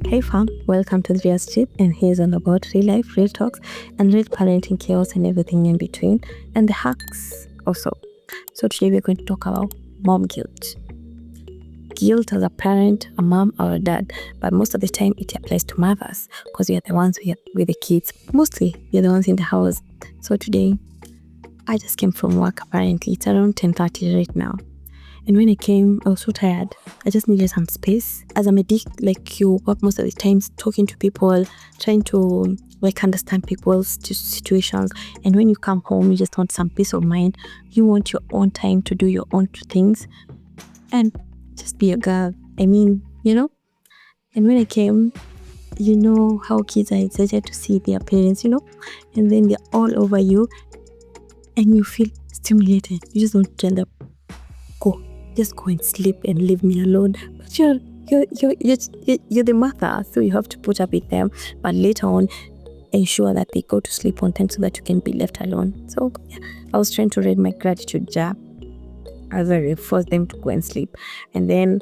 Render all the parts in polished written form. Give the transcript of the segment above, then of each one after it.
Hey fam, welcome to the Real Street, and here's all about real life, real talks, and real parenting chaos and everything in between, and the hacks also. So today we're going to talk about mom guilt. Guilt as a parent, a mom or a dad, but most of the time it applies to mothers because we are the ones with the kids. Mostly we're the ones in the house. So today I just came from work. Apparently it's around 10:30 right now. And when I came, I was so tired. I just needed some space. As a medic, like you work most of the times talking to people, trying to understand people's situations. And when you come home, you just want some peace of mind. You want your own time to do your own things and just be a girl. And when I came, you know how kids are excited to see their parents, and then they're all over you and you feel stimulated. You just don't end up just go and sleep and leave me alone. But you're the mother, so you have to put up with them. But later on, ensure that they go to sleep on time so that you can be left alone. So yeah, I was trying to read my gratitude jar as I forced them to go and sleep. And then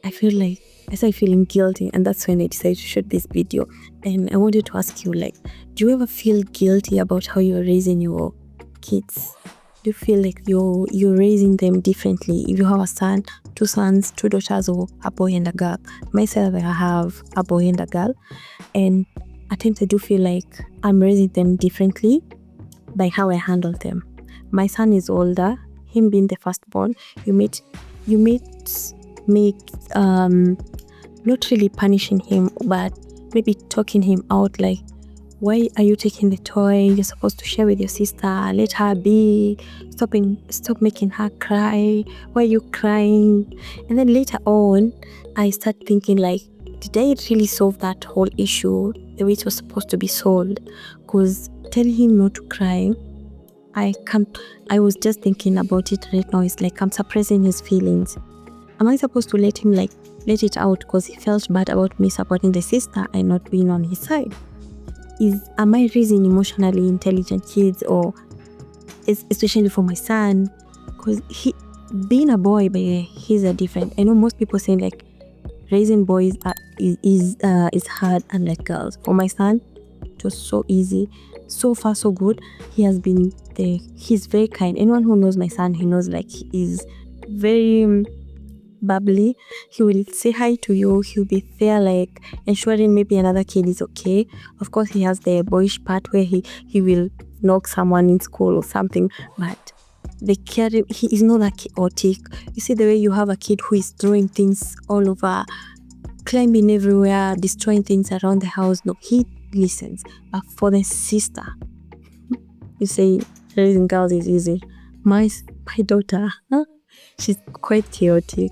I started feeling guilty, and that's when I decided to shoot this video. And I wanted to ask you, do you ever feel guilty about how you're raising your kids? Do you feel like you're raising them differently? If you have a son, 2 sons, 2 daughters, or a boy and a girl. Myself, I have a boy and a girl, and at times I do feel like I'm raising them differently by how I handle them. My son is older. Him being the firstborn, you may not really punishing him, but maybe talking him out, like, why are you taking the toy? You're supposed to share with your sister. Let her be. Stop making her cry. Why are you crying? And then later on, I start thinking, did I really solve that whole issue the way it was supposed to be solved? Because telling him not to cry, I was just thinking about it right now. It's like I'm suppressing his feelings. Am I supposed to let him let it out because he felt bad about me supporting the sister and not being on his side? Am I raising emotionally intelligent kids, or especially for my son? Because being a boy, but he's a different. I know most people say raising boys is hard, unlike girls. For my son, it was so easy, so far so good. He's very kind. Anyone who knows my son, he knows he is very bubbly. He will say hi to you. He'll be there ensuring maybe another kid is okay. Of course, he has the boyish part where he will knock someone in school or something, but he is not that chaotic. You see the way you have a kid who is throwing things all over, climbing everywhere, destroying things around the house. No, he listens. But for the sister, you say raising girls is easy. My daughter, she's quite chaotic.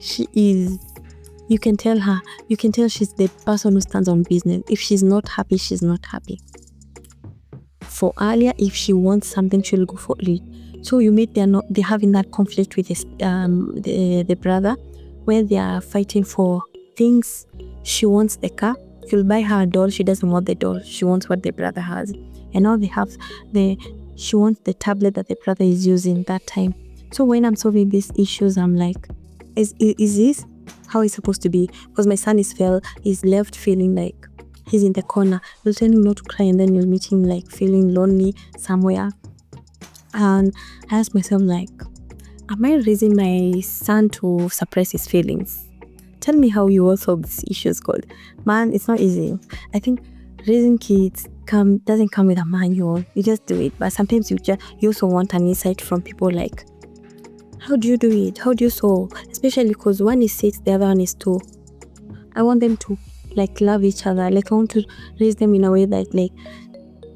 She is, you can tell she's the person who stands on business. If she's not happy, she's not happy. For earlier, if she wants something, she'll go for it. So you meet they're having that conflict with the brother, where they are fighting for things. She wants the car, she'll buy her a doll. She doesn't want the doll, she wants what the brother has. And now she wants the tablet that the brother is using that time. So when I'm solving these issues, I'm like, is this how it's supposed to be? Because my son is left feeling like he's in the corner. You'll tell him not to cry, and then you'll meet him feeling lonely somewhere. And I ask myself, am I raising my son to suppress his feelings? Tell me how you will solve these issues, God. Man, it's not easy. I think raising kids doesn't come with a manual. You just do it. But sometimes you also want an insight from people, how do you do it? How do you solve? Especially because one is 6, the other one is 2. I want them to love each other. I want to raise them in a way that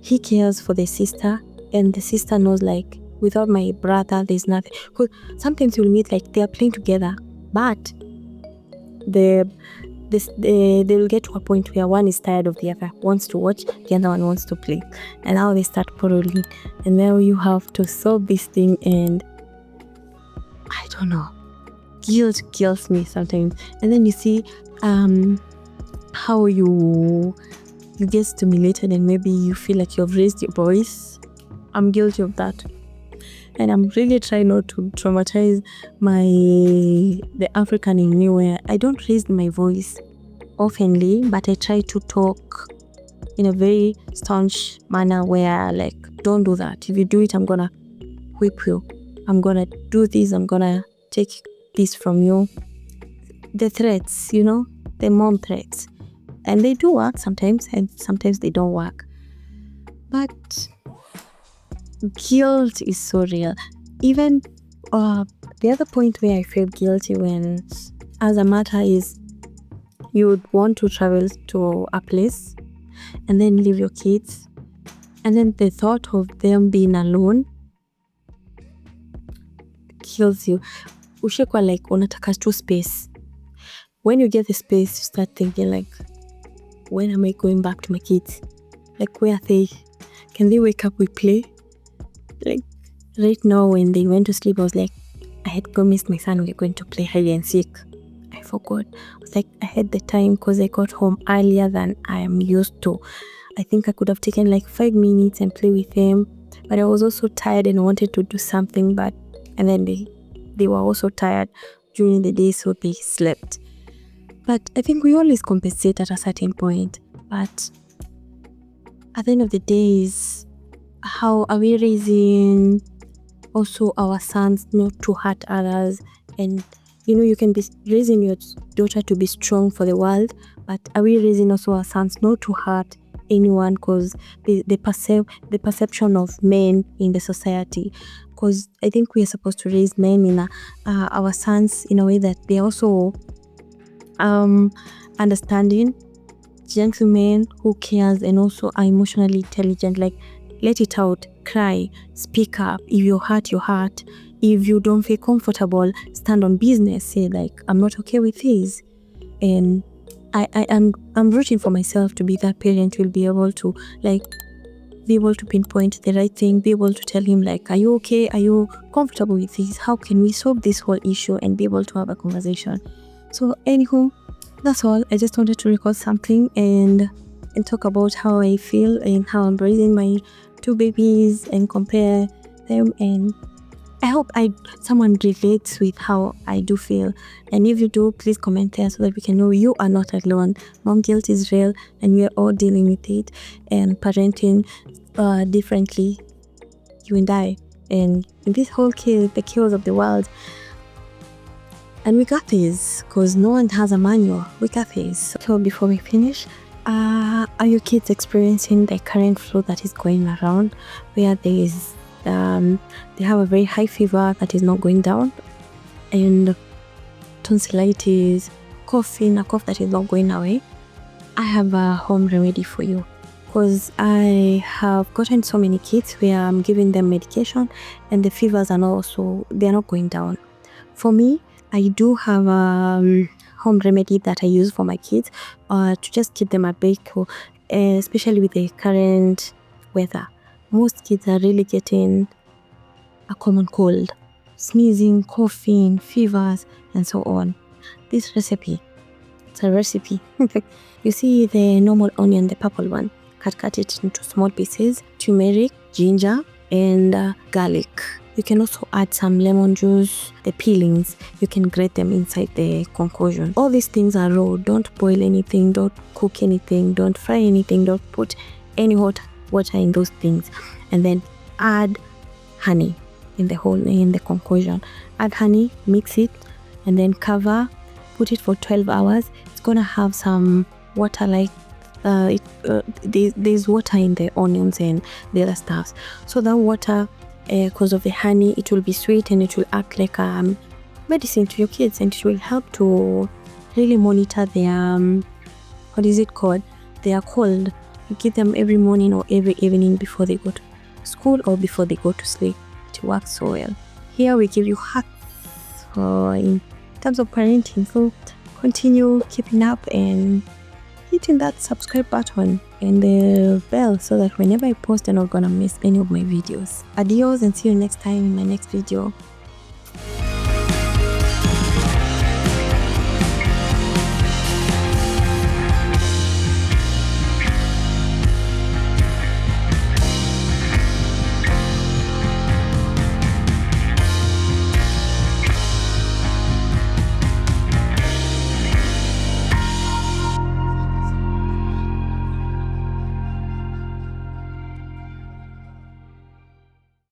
he cares for the sister, and the sister knows without my brother there's nothing. Because sometimes you'll meet they are playing together, but they'll get to a point where one is tired of the other, wants to watch, the other one wants to play, and now they start quarreling, and now you have to solve this thing. And I don't know, guilt kills me sometimes. And then you see how you get stimulated, and maybe you feel like you've raised your voice. I'm guilty of that, and I'm really trying not to traumatize the African in me, where I don't raise my voice. oftenly, but I try to talk in a very staunch manner where like, don't do that. If you do it, I'm gonna whip you. I'm gonna do this. I'm gonna take this from you. The threats, the mom threats. And they do work sometimes, and sometimes they don't work. But guilt is so real. Even the other point where I feel guilty when, as a matter, is you would want to travel to a place and then leave your kids, and then the thought of them being alone kills you. Ushekwa like unataka tu space. When you get the space, you start thinking like, when am I going back to my kids? Like, where are they? Can they wake up, we play? Like, right now when they went to sleep, I was like, I had promised my son we were going to play hide and seek. I forgot. I was like, I had the time because I got home earlier than I am used to. I think I could have taken like 5 minutes and play with them, but I was also tired and wanted to do something, and then they were also tired during the day, so they slept. But I think we always compensate at a certain point. But at the end of the day is, how are we raising also our sons not to hurt others? And you can be raising your daughter to be strong for the world, but are we raising also our sons not to hurt anyone? Because the perception of men in the society, because I think we are supposed to raise men in our sons in a way that they also understanding, gentlemen who cares, and also are emotionally intelligent. Like, let it out, cry, speak up. If you're hurt, you're hurt. If you don't feel comfortable, stand on business. Say like, I'm not okay with this. And I'm rooting for myself to be that parent who will be able to pinpoint the right thing, be able to tell him like, are you okay? Are you comfortable with this? How can we solve this whole issue? And be able to have a conversation. So anywho, that's all. I just wanted to record something and talk about how I feel and how I'm raising my 2 babies and compare them. And I hope someone relates with how I do feel. And if you do, please comment there so that we can know you are not alone. Mom guilt is real and we are all dealing with it. And parenting differently, you and I. And in this whole the chaos of the world. And we got this, because no one has a manual. We got this. So before we finish, are your kids experiencing the current flu that is going around, where they have a very high fever that is not going down, and tonsillitis, coughing, a cough that is not going away? I have a home remedy for you, because I have gotten so many kids where I'm giving them medication and the fevers are they're not going down. For me, I do have a home remedy that I use for my kids to just keep them at bay, especially with the current weather. Most kids are really getting a common cold, sneezing, coughing, fevers, and so on. This recipe, it's a recipe. You see the normal onion, the purple one, cut it into small pieces, turmeric, ginger, and garlic. You can also add some lemon juice, the peelings. You can grate them inside the concoction. All these things are raw. Don't boil anything. Don't cook anything. Don't fry anything. Don't put any hot water in those things. And then add honey in the concoction. Add honey, mix it, and then cover. Put it for 12 hours. It's gonna have some water, like there's water in the onions and the other stuff. So that water, because of the honey, it will be sweet and it will act like medicine to your kids, and it will help to really monitor their what is it called, their cold. You give them every morning or every evening before they go to school or before they go to sleep. It works so well. Here we give you hacks in terms of parenting, so continue keeping up and hitting that subscribe button and the bell so that whenever I post, you're not gonna miss any of my videos. Adios, and see you next time in my next video.